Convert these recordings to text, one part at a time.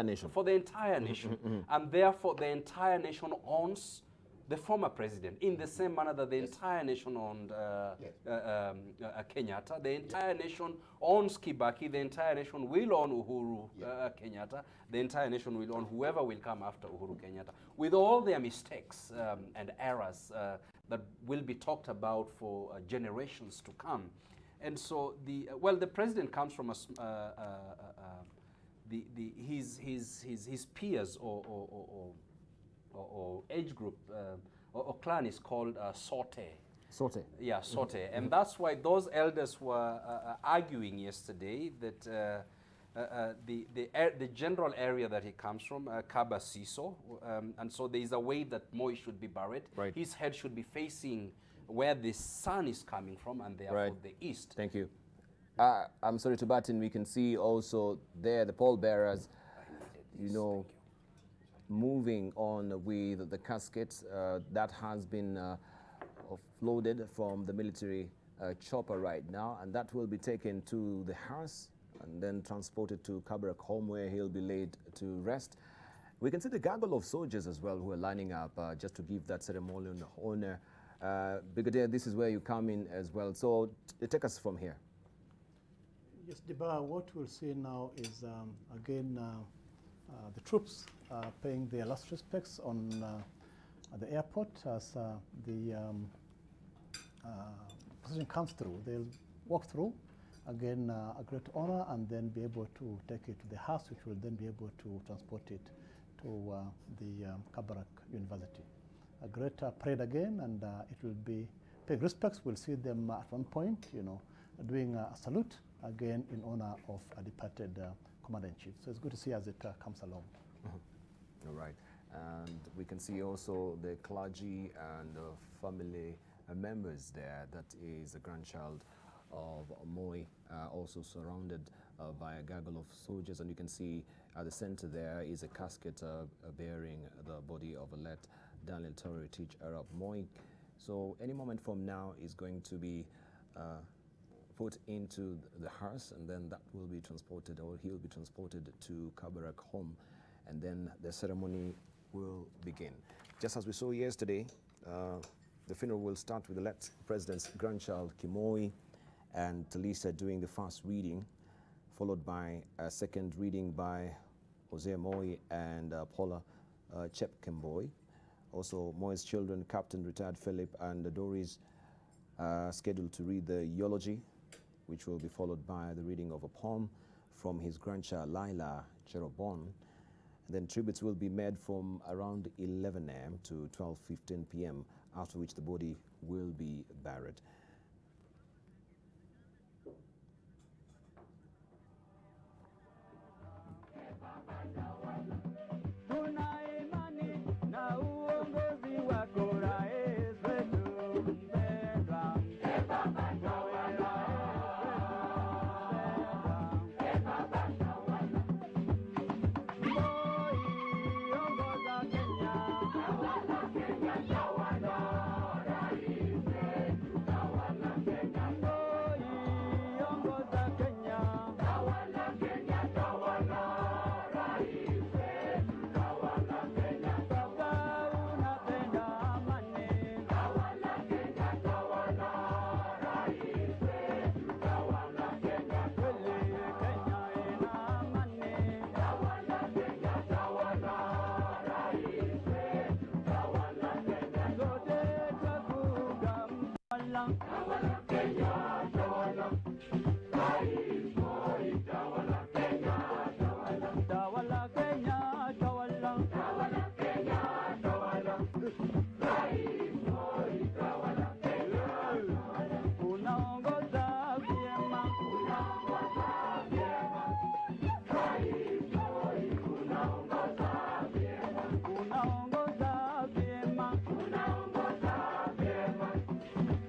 nation. For the entire nation. And therefore, the entire nation owns the former president in the same manner that the entire nation owned Kenyatta. The entire nation owns Kibaki. The entire nation will own Uhuru Kenyatta. The entire nation will own whoever will come after Uhuru Kenyatta, with all their mistakes and errors that will be talked about for generations to come. And so the president comes from his peers or age group or clan is called Sote. Sote. Yeah, Sote. And that's why those elders were arguing yesterday that the general area that he comes from, Kabasiso, and so there is a way that Moi should be buried. Right. His head should be facing where the sun is coming from, and therefore the east. Thank you. I'm sorry to butt in. We can see also there the pallbearers, you know, moving on with the caskets that has been offloaded from the military chopper right now, and that will be taken to the house and then transported to Kabarak home, where he'll be laid to rest. We can see the gaggle of soldiers as well who are lining up just to give that ceremonial honor. Brigadier, this is where you come in as well. So take us from here. Yes, Deba, what we'll see now is, again, the troops paying their last respects on the airport as the procession comes through. They'll walk through, again, a great honor, and then be able to take it to the house, which will then be able to transport it to the Kabarak University. A great parade again, and it will be paying respects. We'll see them at one point, you know, doing a salute, again, in honor of a departed Commander-in-Chief. So it's good to see as it comes along. All right. And we can see also the clergy and family members there. That is a grandchild of Moi, also surrounded by a gaggle of soldiers. And you can see at the center there is a casket bearing the body of a late Daniel Torre Teach Arab Moi. So any moment from now is going to be put into the hearse, and then that will be transported, or he'll be transported to Kabarak home, and then the ceremony will begin. Just as we saw yesterday, the funeral will start with the late president's grandchild, Moi, and Talisa doing the first reading, followed by a second reading by Mzee Moi and Paula Chepkemboi. Also, Moi's children, Captain Retired Philip and Doris, scheduled to read the eulogy, which will be followed by the reading of a poem from his grandchild, Laila Cherobon. And then tributes will be made from around 11 a.m. to 12:15 p.m., after which the body will be buried.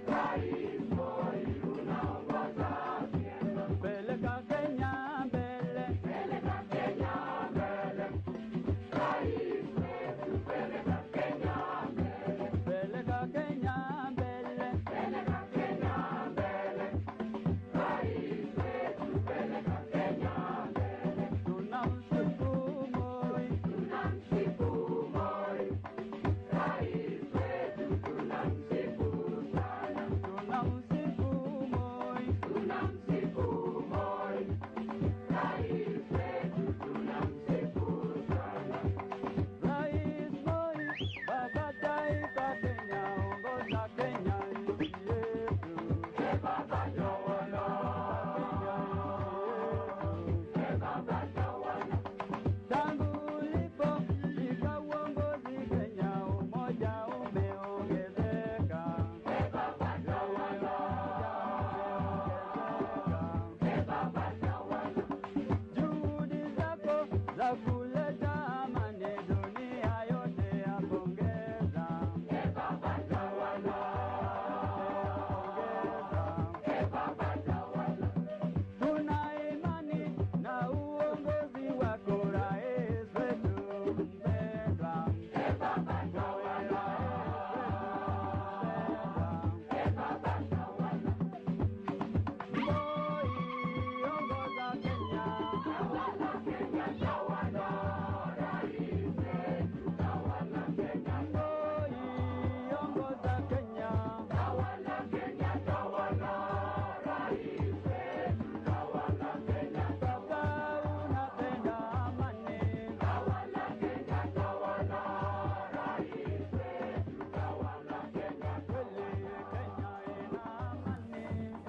Bye.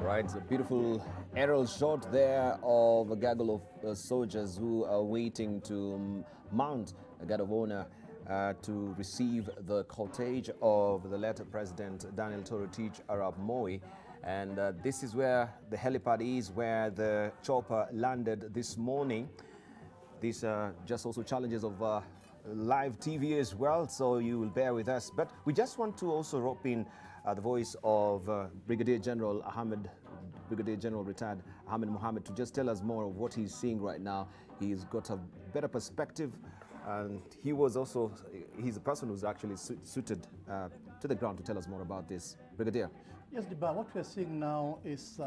right, it's a beautiful aerial shot there of a gaggle of soldiers who are waiting to mount a guard of honor to receive the cortege of the late President Daniel Toroitich Arap Moi. And this is where the helipad is, where the chopper landed this morning. These are just also challenges of live TV as well, so you will bear with us. But we just want to also rope in the voice of Brigadier General retired Ahmed Mohammed to just tell us more of what he's seeing right now. He's got a better perspective, and he's a person who's actually suited to the ground to tell us more about this. Brigadier. Yes, Diba, what we're seeing now is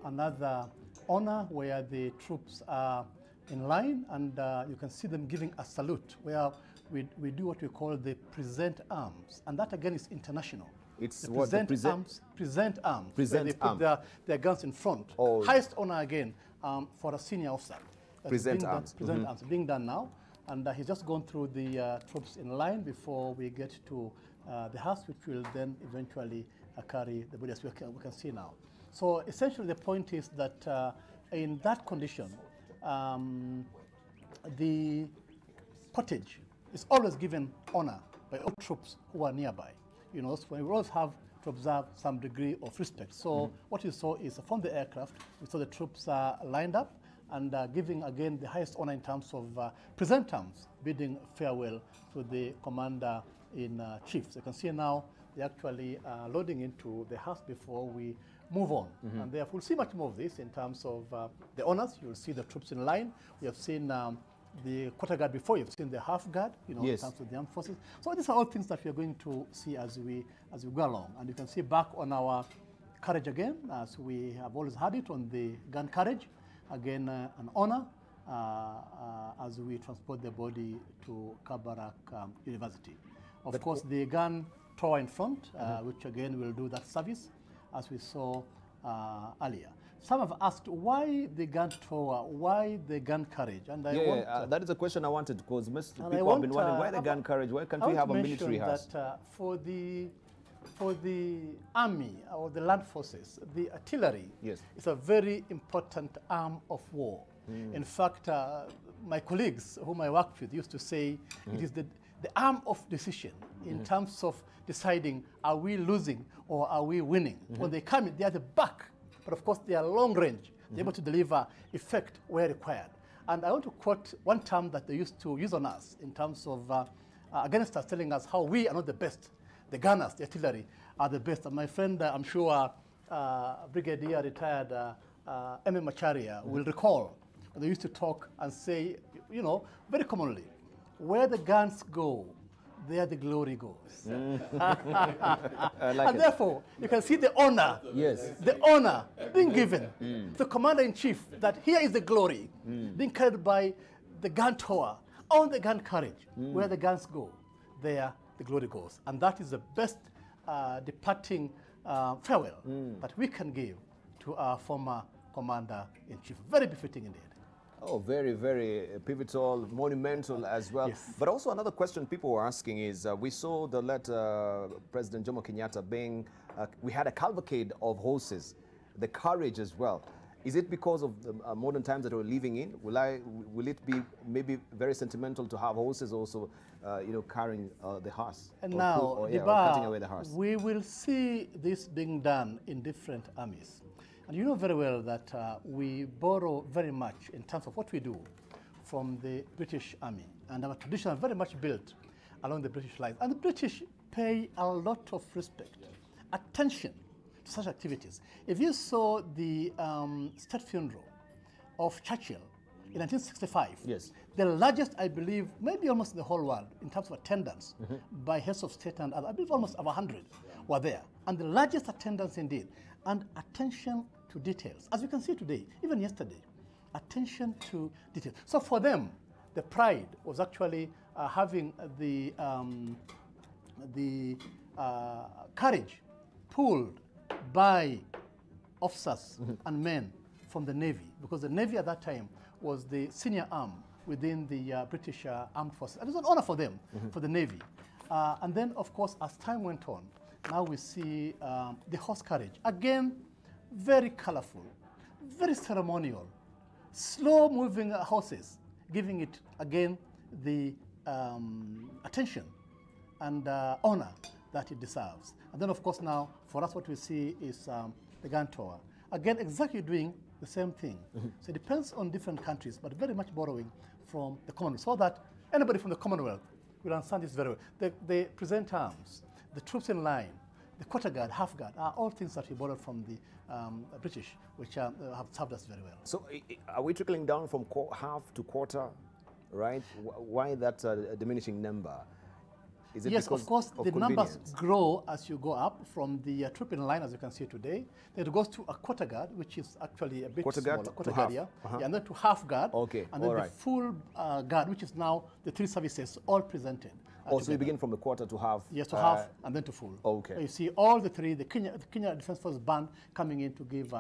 another honor where the troops are in line, and you can see them giving a salute where we do what we call the present arms, and that again is international. It's the what present the arms. Present arms. Present where they put their guns in front. Oh. Highest honor again for a senior officer. Present arms. Present arms being done now, and he's just gone through the troops in line before we get to the house, which will then eventually carry the body, as we can see now. So essentially, the point is that in that condition, the cottage is always given honor by all troops who are nearby. You know, so we always have to observe some degree of respect. So what you saw is from the aircraft, we saw the troops lined up and giving again the highest honor in terms of present terms, bidding farewell to the commander in chief. So you can see now they're actually loading into the house before we move on. And therefore we'll see much more of this in terms of the honors. You'll see the troops in line. We have seen the quarter guard before. You've seen the half guard, you know, yes, in terms of the armed forces. So these are all things that we are going to see as we go along. And you can see back on our carriage again, as we have always had it on the gun carriage. Again, an honor as we transport the body to Kabarak University. Of course, the gun tower in front, which again will do that service, as we saw earlier. Some have asked, why the gun tower, why the gun carriage? And that is a question I wanted, because most people have been wondering, why the gun carriage? Why can't we have a military house? That, for the army or the land forces, the artillery is a very important arm of war. In fact, my colleagues whom I worked with used to say it is the arm of decision in terms of deciding, are we losing or are we winning? When they come in, they are the back, but of course they are long range. They're able to deliver effect where required. And I want to quote one term that they used to use on us in terms of against us, telling us how we are not the best. The gunners, the artillery, are the best. And my friend, I'm sure Brigadier retired M.M. Macharia will recall, they used to talk and say, you know, very commonly, where the guns go, there the glory goes. And therefore, you can see the honor, the honor being given to the commander-in-chief, that here is the glory being carried by the gun tower on the gun carriage. Where the guns go, there the glory goes. And that is the best departing farewell that we can give to our former commander-in-chief. Very befitting indeed. Oh, very, very pivotal, monumental as well. Yes. But also another question people were asking is, we saw the late President Jomo Kenyatta being, we had a cavalcade of horses, the carriage as well. Is it because of the modern times that we're living in? Will it be maybe very sentimental to have horses also, you know, carrying the hearse? And now, or cutting away the hearse? We will see this being done in different armies. And you know very well that we borrow very much in terms of what we do from the British Army. And our tradition are very much built along the British lines. And the British pay a lot of respect, attention to such activities. If you saw the state funeral of Churchill in 1965, the largest, I believe, maybe almost in the whole world in terms of attendance by heads of state and others, I believe almost over 100 were there. And the largest attendance indeed. And attention to details. As you can see today, even yesterday, attention to details. So for them, the pride was actually having the carriage pulled by officers and men from the Navy, because the Navy at that time was the senior arm within the British Armed Forces. And it was an honor for them, for the Navy. And then, of course, as time went on, now we see the horse carriage. Again, very colorful, very ceremonial, slow-moving horses, giving it, again, the attention and honor that it deserves. And then, of course, now, for us, what we see is the gun tour. Again, exactly doing the same thing. So it depends on different countries, but very much borrowing from the Commonwealth, so that anybody from the Commonwealth will understand this very well. The present arms, the troops in line, the quarter guard, half guard, are all things that we borrowed from the British, which have served us very well. So are we trickling down from half to quarter, right? Why that diminishing number? Is it yes, of course, the numbers convenience? grow as you go up from the troop in line, as you can see today. Then it goes to a quarter guard, which is actually a bit smaller. Quarter guard, yeah. Yeah, and then to half guard. Okay, and then the full guard, which is now the three services all presented. So you begin from the quarter to half? Yes, to half and then to full. Okay. So you see all the three, the Kenya Defence Force Band coming in to give